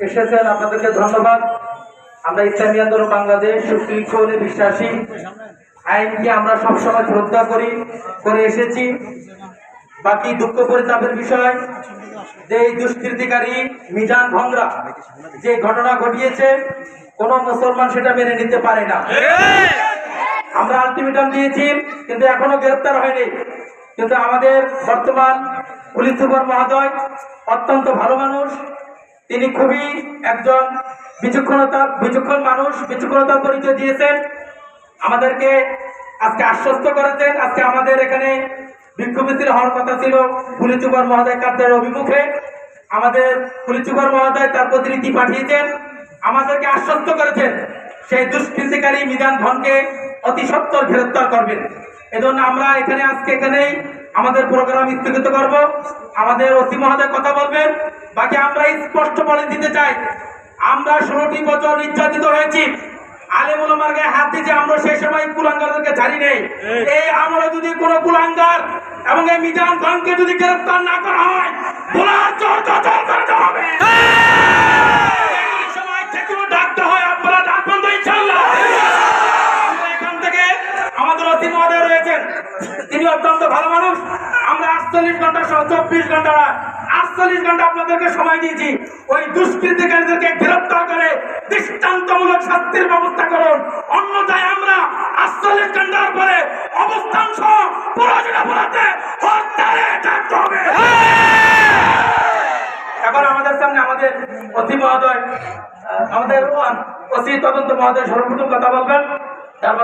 এসেছেন, আপনাদেরকে ধন্যবাদ। আমরা ইসলামী আন্দোলন বাংলাদেশ সুশৃঙ্খলে বিশ্বাসী, আইনকে আমরা সবসময় শ্রদ্ধা করে এসেছি। বাকি দুঃখ পরিতাপের বিষয় যে এই দুষ্কৃতিকারী মিজান ভংরা যে ঘটনা ঘটিয়েছে, কোন মুসলমান সেটা মেনে নিতে পারে না। আমরা আলটিমেটাম দিয়েছি, কিন্তু এখনো গ্রেফতার হয়নি। কিন্তু আমাদের বর্তমান পুলিশ সুপার মহোদয় অত্যন্ত ভালো মানুষ, তিনি খুবই একজন বিচক্ষণ মানুষ, বিচক্ষণতার পরিচয় দিয়েছেন, আমাদেরকে আজকে আশ্বস্ত করেছেন। আজকে আমাদের এখানে বিক্ষোভ মিছিল হওয়ার কথা ছিল পুলিশ সুপার মহোদয় কার্যালয়ের অভিমুখে। আমাদের পুলিশ সুপার মহোদয় তার প্রতিনিধি পাঠিয়েছেন, আমাদেরকে আশ্বস্ত করেছেন সেই দুষ্কৃতিকারী মিজান ভনকে অতি সত্বর গ্রেফতার করবেন। এজন্য আমরা এখানেই আমাদের প্রোগ্রাম স্থগিত করব। আমাদের ওসি মহোদয় কথা বলবেন। বাকি আমরা স্পষ্ট বলে দিতে চাই, আমরা 16টি বছর নির্যাতিত হয়েছি। আলেম ওলামার গায়ে হাত দিয়েছি, আমরা সেই সময় কুলাঙ্গারদেরকে ছাড়ি নেই। এই আমলে যদি কোনো কুলাঙ্গার এবং এই মিজান খানকে যদি গ্রেফতার না করা হয়, গোলার চর চর করতে হবে। এই সময় যেগুলো ডাকতে হয় আপনারা ডাকবেন তো ইনশাআল্লাহ। এখান থেকে আমাদের ওসি মহোদয় রয়েছেন, তিনি অত্যন্ত ভালো মানুষ। আমরা 48 ঘন্টা সহ 24 ঘন্টা 48 ঘন্টা আপনাদেরকে সময় দিয়েছি। ওই দুষ্কৃতিকারীদেরকে গ্রেফতার করে দৃষ্টান্তমূলক শাস্তির ব্যবস্থা করুন, অন্যথায় আমরা 48 ঘন্টার পরে অবস্থান সহ প্রয়োজনে বলাতে হরতালে ডাকতে হবে। এখন আমাদের সামনে আমাদের ওসি মহোদয়, আমাদের ওসি তদন্ত মহোদয় সর্বপ্রথম কথা বলবেন, তারপর